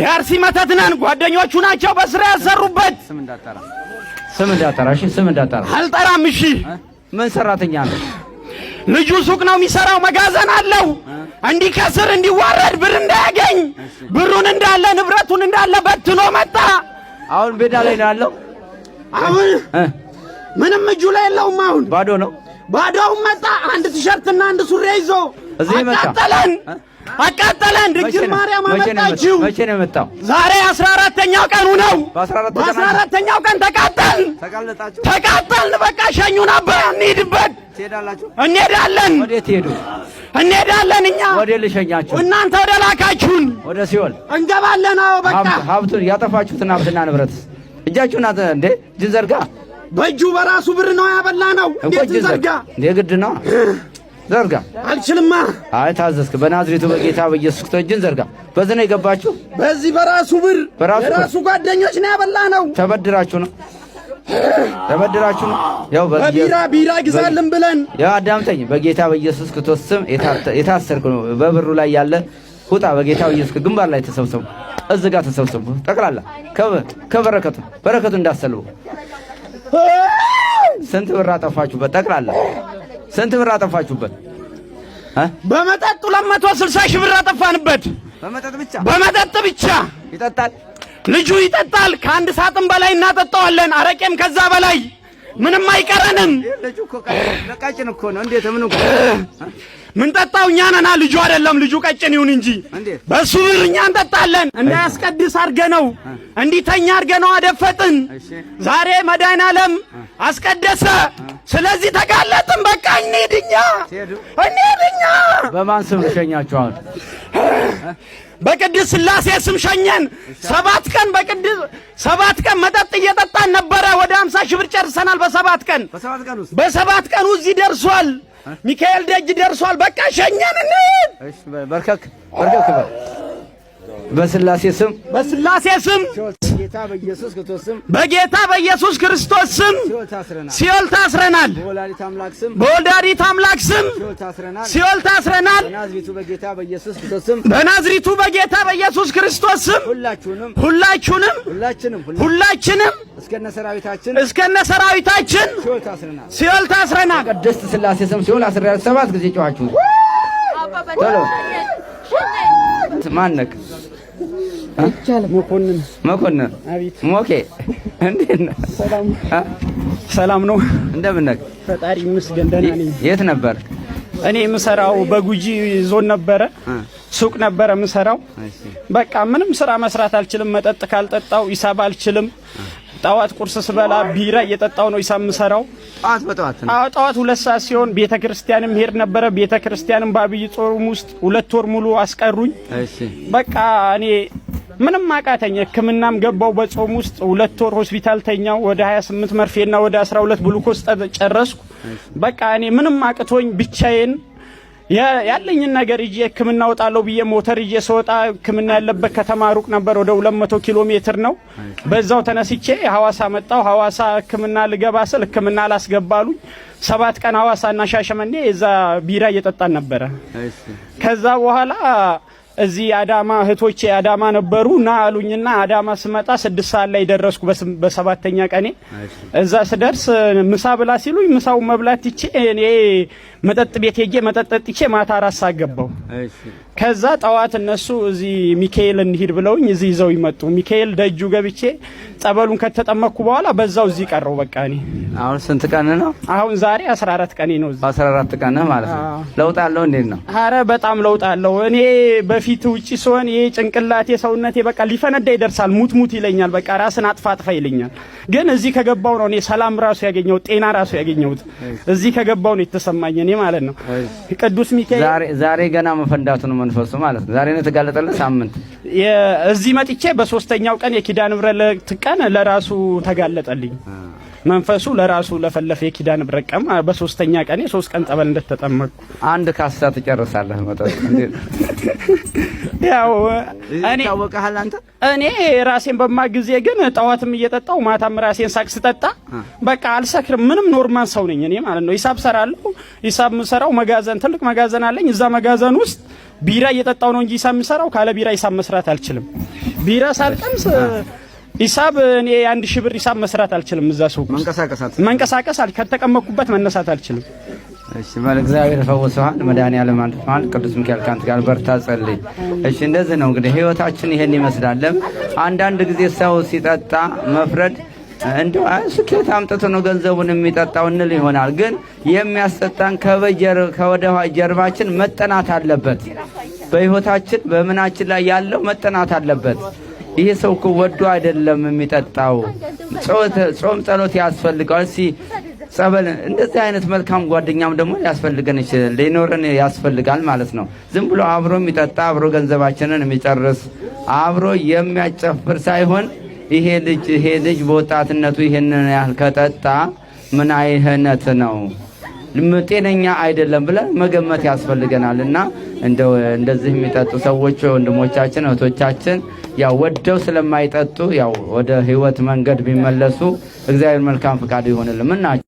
ያርሲ መተትነን ጓደኞቹ ናቸው በስራ ያሰሩበት። ስም እንዳጠራ እሺ፣ ስም እንዳጠራ አልጠራም። እሺ ምን ሰራተኛ ነው? ልጁ ሱቅ ነው የሚሰራው፣ መጋዘን አለው። እንዲከስር እንዲዋረድ ብር እንዳያገኝ ብሩን እንዳለ ንብረቱን እንዳለ በትኖ መጣ። አሁን ቤዳ ላይ ነው ያለው። አሁን ምንም እጁ ላይ የለውም። አሁን ባዶ ነው። ባዶውን መጣ። አንድ ቲሸርትና አንድ ሱሪ ይዞ አቃጠለን። ድንግል ማርያም አመጣችው። መቼ ነው የመጣው? ዛሬ 14ኛው ቀኑ ነው። በ14ኛው ቀን ተቃጠልን። በቃ ሸኙን አባ እንሂድበት። እንሄዳለን። ወዴት ሄዱ? እንሄዳለን። እኛ ወደ ልሸኛችሁ፣ እናንተ ወደ ላካችሁን ወደ ሲኦል እንገባለን። አዎ በቃ ሀብቱን ያጠፋችሁትን ሀብትና ንብረት እጃችሁን እንዴ ጅንዘርጋ በእጁ በራሱ ብር ነው ያበላ ነው። እንዴት ጅንዘርጋ እንዴ? ግድ ነው ዘርጋ። አልችልማ። አይ ታዘዝክ። በናዝሬቱ በጌታ በኢየሱስ ክርስቶስ እጅን ዘርጋ። በዚህ ነው የገባችሁ። በዚህ በራሱ ብር በራሱ ጓደኞች ነው ያበላ ነው። ተበድራችሁ ነው ያው ቢራ ግዛልን ብለን ያው አዳምጠኝ። በጌታ በኢየሱስ ክርስቶስ ስም የታሰርኩ ነው። በብሩ ላይ ያለ ሁጣ። በጌታ በኢየሱስ ግንባር ላይ ተሰብሰቡ። እዚህ ጋር ተሰብሰቡ ጠቅላላ በረከቱ እንዳሰልቡ። ስንት ብር አጠፋችሁበት? ጠቅላላ ስንት ብር አጠፋችሁበት? በመጠጥ 260 ሺህ ብር አጠፋንበት። በመጠጥ ብቻ ይጠጣል ልጁ ይጠጣል። ከአንድ ሳጥን በላይ እናጠጣዋለን። አረቄም ከዛ በላይ ምንም አይቀረንም። ልጁ እኮ ቀጭን እኮ ነው። እንዴት ምን ጠጣው? እኛ ነና ልጁ አይደለም። ልጁ ቀጭን ይሁን እንጂ በሱ ብር እኛ እንጠጣለን። እንዳያስቀድስ አድርገነው እንዲተኛ አድርገነው አደፈጥን። ዛሬ መድኃኒዓለም አስቀደሰ። ስለዚህ ተጋለጥን። በቃ እንሂድኛ። በማን ስም ሸኛችኋል? በቅድስት ሥላሴ ስም ሸኘን። 7 ቀን መጠጥ እየጠጣን ነበረ። ወደ 50 ሺህ ብር ጨርሰናል። በ7 ቀን እዚህ ደርሷል። ሚካኤል ደጅ ደርሷል። በቃ ሸኘን። እንሂድ። እሺ በርከክ በስላሴ ስም በጌታ በኢየሱስ ክርስቶስ ስም ሲኦል ታስረናል። በወላዲተ አምላክ ስም ሲኦል ታስረናል። በናዝሬቱ በጌታ በኢየሱስ ክርስቶስ ስም ሁላችንም እስከነ ሰራዊታችን ሲኦል ታስረናል። ቅድስት ሥላሴ ስም ሲኦል አስረናል። 7 ጊዜ ጮኻችሁ ቶሎ ማነክ መኮንን አቤት ሞኬ እንዴት ነህ? ሰላም ነው። እንደምን ነህ? ፈጣሪ ይመስገን ደህና ነኝ። የት ነበር? እኔ የምሰራው በጉጂ ዞን ነበረ። ሱቅ ነበረ የምሰራው። በቃ ምንም ስራ መስራት አልችልም። መጠጥ ካልጠጣው ሂሳብ አልችልም። ጠዋት ቁርስ ስበላ ቢራ እየጠጣው ነው ሂሳብ የምሰራው። ጠዋት 2 ሰዓት ሲሆን ቤተክርስቲያንም ሄድ ነበረ። ቤተክርስቲያንም በአብይ ጾም ውስጥ 2 ወር ሙሉ አስቀሩኝ። በቃ እኔ ምንም አቃተኝ። ሕክምናም ገባው በጾም ውስጥ 2 ወር ሆስፒታል ተኛው። ወደ 28 መርፌና ወደ 12 ግሉኮስ ጨረስኩ። በቃ እኔ ምንም አቅቶኝ ብቻዬን ያለኝን ነገር ይዤ ሕክምና ወጣለሁ ብዬ ሞተር ይዤ ስወጣ ሕክምና ያለበት ከተማ ሩቅ ነበር። ወደ 200 ኪሎ ሜትር ነው። በዛው ተነስቼ ሐዋሳ መጣሁ። ሐዋሳ ሕክምና ልገባ ስል ሕክምና አላስገባሉኝ። 7 ቀን ሐዋሳና ሻሸመኔ እዛ ቢራ እየጠጣን ነበረ። ከዛ በኋላ እዚህ አዳማ እህቶቼ አዳማ ነበሩና አሉኝና አዳማ ስመጣ 6 ሰዓት ላይ ደረስኩ። በ7ኛ ቀኔ እዛ ስደርስ ምሳ ብላ ሲሉኝ ምሳው መብላት ትቼ እኔ መጠጥ ቤት ሄጄ መጠጥ ጠጥቼ ማታ 4 ሰዓት ገባሁ። ከዛ ጠዋት እነሱ እዚህ ሚካኤል እንሂድ ብለውኝ እዚህ ይዘው ይመጡ። ሚካኤል ደጁ ገብቼ ጸበሉን ከተጠመቅኩ በኋላ በዛው እዚህ ቀረው። በቃ እኔ አሁን ስንት ቀን ነው? አሁን ዛሬ 14 ቀኔ ነው። 14 ቀን ነው ማለት ነው። ለውጥ አለው? እንዴት ነው? አረ በጣም ለውጥ አለው። እኔ በፊት ውጪ ሲሆን ይሄ ጭንቅላቴ ሰውነቴ በቃ ሊፈነዳ ይደርሳል። ሙት ይለኛል። በቃ ራስን አጥፋ ይለኛል። ግን እዚህ ከገባው ነው እኔ ሰላም ራሱ ያገኘው፣ ጤና ራሱ ያገኘሁት እዚህ ከገባው ነው የተሰማኝ እኔ ማለት ነው። ቅዱስ ሚካኤል ዛሬ ገና መፈንዳቱ ነው መንፈሱ ማለት ነው። ዛሬ ነው የተጋለጠለት። ሳምንት እዚህ መጥቼ በ3ኛው ቀን የኪዳነ ምሕረት ቀን ለራሱ ተጋለጠልኝ። መንፈሱ ለራሱ ለፈለፈ የኪዳን ብረቀም በሶስተኛ ቀን 3 ቀን ጠበል እንደተጠመቁ አንድ ካሳ ትጨርሳለህ መጠጥ እንዴ? ያው እኔ ራሴን በማግዜ ግን ጠዋትም እየጠጣው ማታም ራሴን ሳክስ ጠጣ በቃ አልሰክርም። ምንም ኖርማል ሰው ነኝ እኔ ማለት ነው። ሂሳብ ሰራለሁ። ሂሳብ ምሰራው መጋዘን ትልቅ መጋዘን አለኝ። እዛ መጋዘን ውስጥ ቢራ እየጠጣው ነው እንጂ ሂሳብ ምሰራው ካለ ቢራ ሂሳብ መስራት አልችልም። ቢራ ሳልቀምስ ሂሳብ እኔ 1000 ብር ሂሳብ መስራት አልችልም። እዛ ሱቅ መንቀሳቀስ ከተቀመጥኩበት መነሳት አልችልም። እሺ ማለት እግዚአብሔር ፈወሰዋል። መድኃኒዓለም አንተማል ቅዱስ ሚካኤል ካንተ ጋር በርታ ጸልይ። እሺ እንደዚህ ነው እንግዲህ ህይወታችን ይሄን ይመስላል። አንዳንድ ጊዜ ሰው ሲጠጣ መፍረድ እንደው ስኬት አምጥቶ ነው ገንዘቡን የሚጠጣው እንል ይሆናል። ግን የሚያስጠጣን ከወደኋ ጀርባችን መጠናት አለበት። በህይወታችን በምናችን ላይ ያለው መጠናት አለበት። ይሄ ሰው እኮ ወዶ አይደለም የሚጠጣው። ጾም ጸሎት ያስፈልጋል። ጸበል እንደዚህ አይነት መልካም ጓደኛም ደግሞ ያስፈልገን ይችላል ሊኖረን ያስፈልጋል ማለት ነው። ዝም ብሎ አብሮ የሚጠጣ አብሮ ገንዘባችንን የሚጨርስ አብሮ የሚያጨፍር ሳይሆን ይሄ ልጅ በወጣትነቱ ይሄንን ያህል ከጠጣ ምን አይነት ነው ጤነኛ አይደለም ብለን መገመት ያስፈልገናልና እንደዚህ የሚጠጡ ሰዎች ወንድሞቻችን እህቶቻችን ያው ወደው ስለማይጠጡ ያው ወደ ህይወት መንገድ ቢመለሱ እግዚአብሔር መልካም ፍቃድ ይሆንልን።